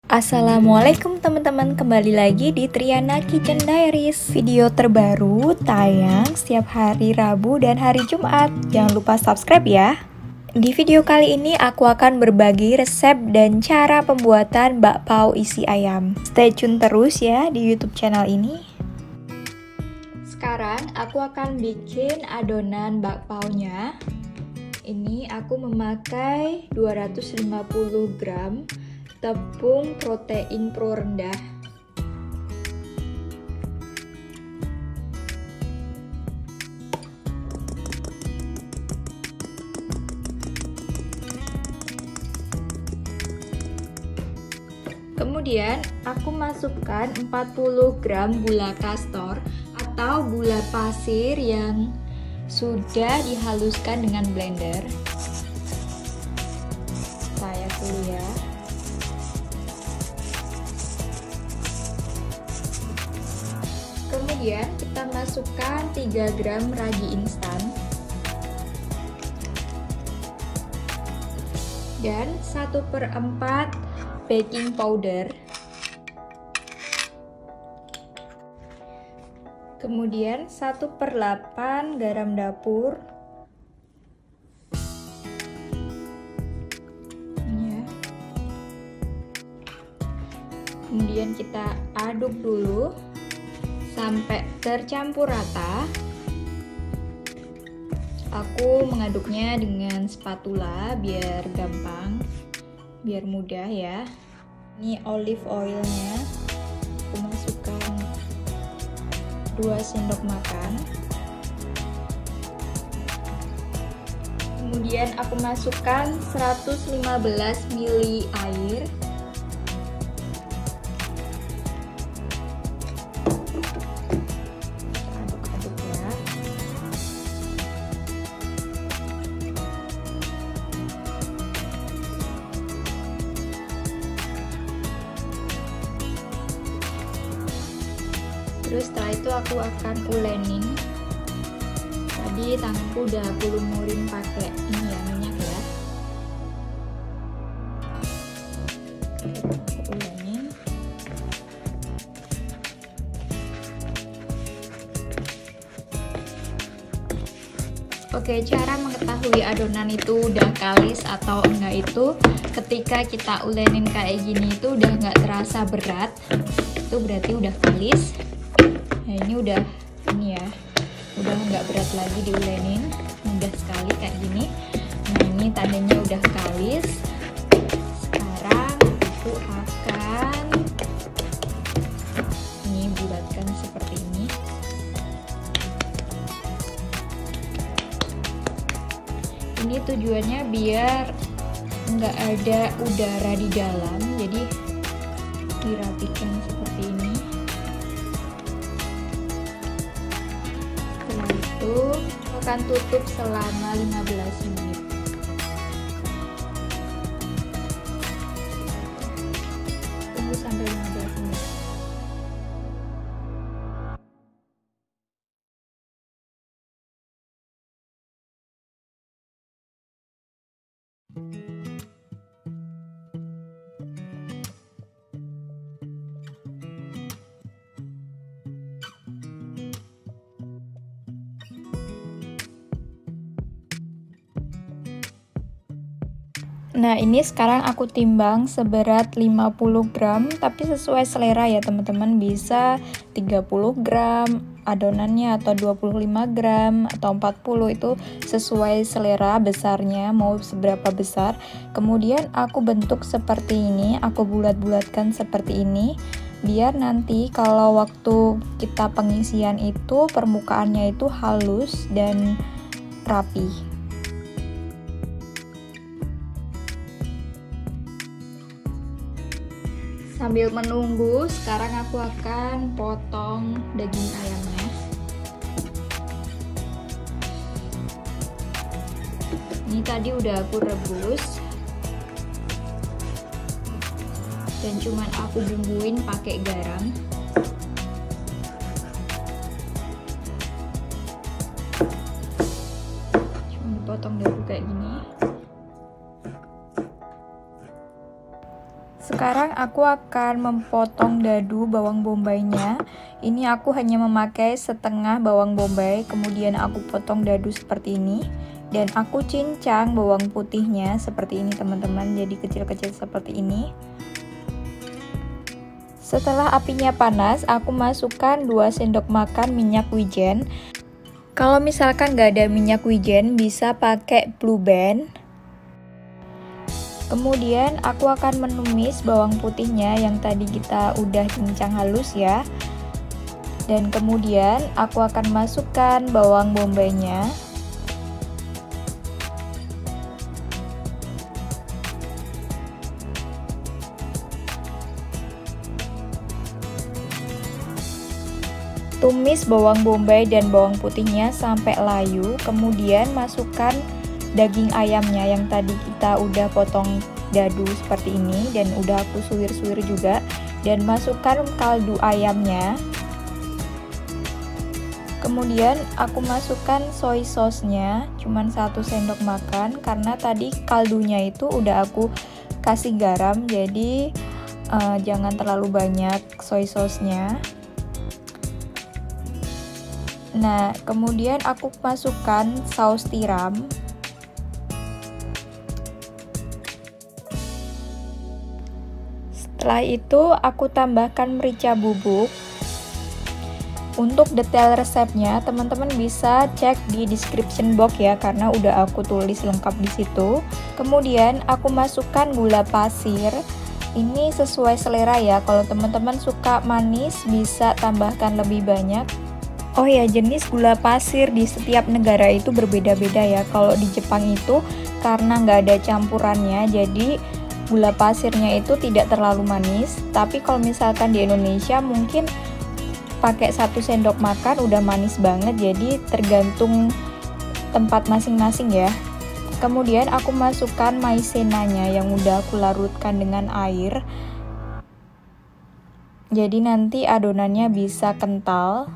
Assalamualaikum teman-teman, kembali lagi di Triana Kitchen Diaries. Video terbaru tayang setiap hari Rabu dan hari Jumat. Jangan lupa subscribe ya. Di video kali ini aku akan berbagi resep dan cara pembuatan bakpao isi ayam. Stay tune terus ya di YouTube channel ini. Sekarang aku akan bikin adonan bakpaonya. Ini aku memakai 250 gram tepung protein pro rendah. Kemudian aku masukkan 40 gram gula kastor atau gula pasir yang sudah dihaluskan dengan blender. Saya dulu ya. Kemudian kita masukkan 3 gram ragi instan dan 1/4 baking powder. Kemudian 1/8 garam dapur. Ya. Kemudian kita aduk dulu sampai tercampur rata. Aku mengaduknya dengan spatula biar gampang, biar mudah ya. Ini olive oilnya, aku masukkan 2 sendok makan. Kemudian aku masukkan 115 ml air. Terus setelah itu aku akan ulenin. Tadi tanganku udah aku lumurin pakai ini ya, minyak ya. Aku ulenin. Oke, cara mengetahui adonan itu udah kalis atau enggak itu ketika kita ulenin kayak gini itu udah nggak terasa berat, itu berarti udah kalis. Nah ini udah nggak berat lagi diulenin, mudah sekali kayak gini. Nah ini tandanya udah kalis. Sekarang aku akan bulatkan seperti ini. Ini tujuannya biar nggak ada udara di dalam, jadi dirapikan seperti ini. Akan tutup selama 15 menit. Tunggu sampai 15 menit. Nah ini sekarang aku timbang seberat 50 gram, tapi sesuai selera ya teman-teman, bisa 30 gram adonannya atau 25 gram atau 40, itu sesuai selera besarnya mau seberapa besar. Kemudian aku bentuk seperti ini, aku bulat-bulatkan seperti ini biar nanti kalau waktu kita pengisian itu permukaannya itu halus dan rapi. Sambil menunggu, sekarang aku akan potong daging ayamnya. Ini tadi udah aku rebus dan cuman aku bumbuin pakai garam. Cuma dipotong dulu kayak gini. Sekarang aku akan memotong dadu bawang bombaynya. Ini aku hanya memakai setengah bawang bombay, kemudian aku potong dadu seperti ini. Dan aku cincang bawang putihnya seperti ini teman-teman, jadi kecil-kecil seperti ini. Setelah apinya panas, aku masukkan 2 sendok makan minyak wijen. Kalau misalkan nggak ada minyak wijen, bisa pakai Blue Band. Kemudian aku akan menumis bawang putihnya yang tadi kita udah cincang halus ya. Dan kemudian aku akan masukkan bawang bombaynya. Tumis bawang bombay dan bawang putihnya sampai layu, kemudian masukkan daging ayamnya yang tadi kita udah potong dadu seperti ini dan udah aku suwir-suwir juga, dan masukkan kaldu ayamnya. Kemudian aku masukkan soy sauce-nya cuman 1 sendok makan karena tadi kaldunya itu udah aku kasih garam, jadi jangan terlalu banyak soy sauce-nya. Nah, kemudian aku masukkan saus tiram. Setelah itu aku tambahkan merica bubuk. Untuk detail resepnya teman-teman bisa cek di description box ya, karena udah aku tulis lengkap di situ. Kemudian aku masukkan gula pasir. Ini sesuai selera ya. Kalau teman-teman suka manis bisa tambahkan lebih banyak. Oh ya, jenis gula pasir di setiap negara itu berbeda-beda ya. Kalau di Jepang itu karena nggak ada campurannya, jadi gula pasirnya itu tidak terlalu manis. Tapi kalau misalkan di Indonesia mungkin pakai 1 sendok makan udah manis banget, jadi tergantung tempat masing-masing ya. Kemudian aku masukkan maizenanya yang udah aku larutkan dengan air. Jadi nanti adonannya bisa kental.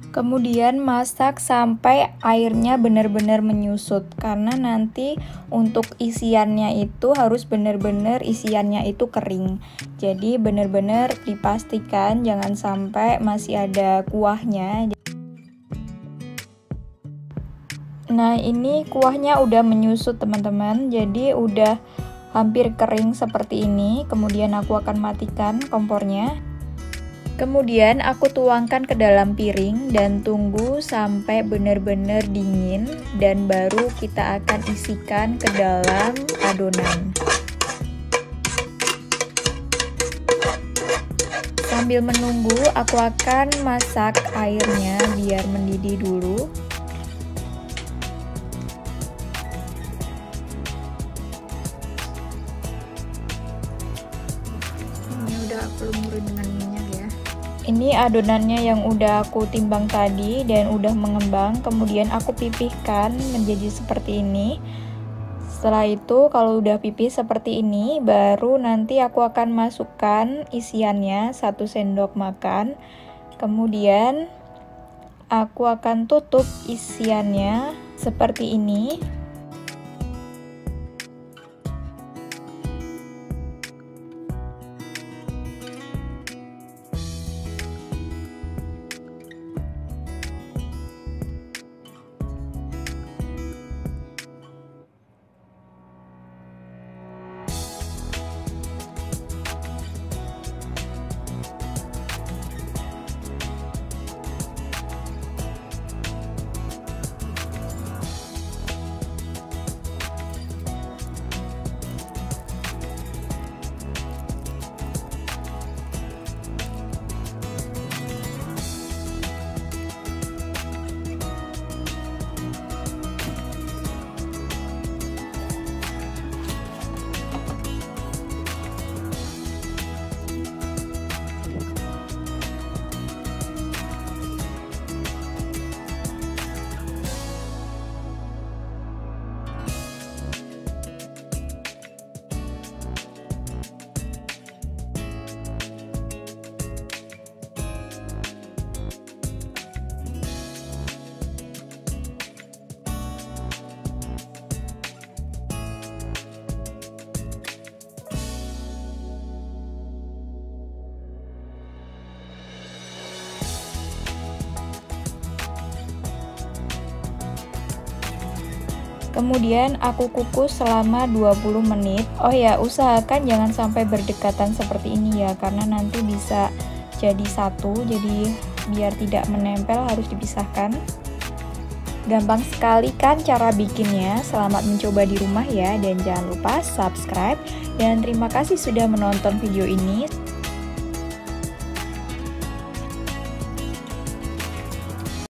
Kemudian masak sampai airnya benar-benar menyusut, karena nanti untuk isiannya itu harus benar-benar isiannya itu kering. Jadi benar-benar dipastikan jangan sampai masih ada kuahnya. Nah, ini kuahnya udah menyusut teman-teman, jadi udah hampir kering seperti ini. Kemudian aku akan matikan kompornya. Kemudian aku tuangkan ke dalam piring dan tunggu sampai benar-benar dingin, dan baru kita akan isikan ke dalam adonan. Sambil menunggu, aku akan masak airnya biar mendidih dulu. Ini udah aku lumurin dengan minyak ya. Ini adonannya yang udah aku timbang tadi dan udah mengembang, kemudian aku pipihkan menjadi seperti ini. Setelah itu kalau udah pipih seperti ini, baru nanti aku akan masukkan isiannya 1 sendok makan. Kemudian aku akan tutup isiannya seperti ini. Kemudian aku kukus selama 20 menit. Oh ya, usahakan jangan sampai berdekatan seperti ini ya, karena nanti bisa jadi satu, jadi biar tidak menempel harus dipisahkan. Gampang sekali kan cara bikinnya. Selamat mencoba di rumah ya, dan jangan lupa subscribe. Dan terima kasih sudah menonton video ini.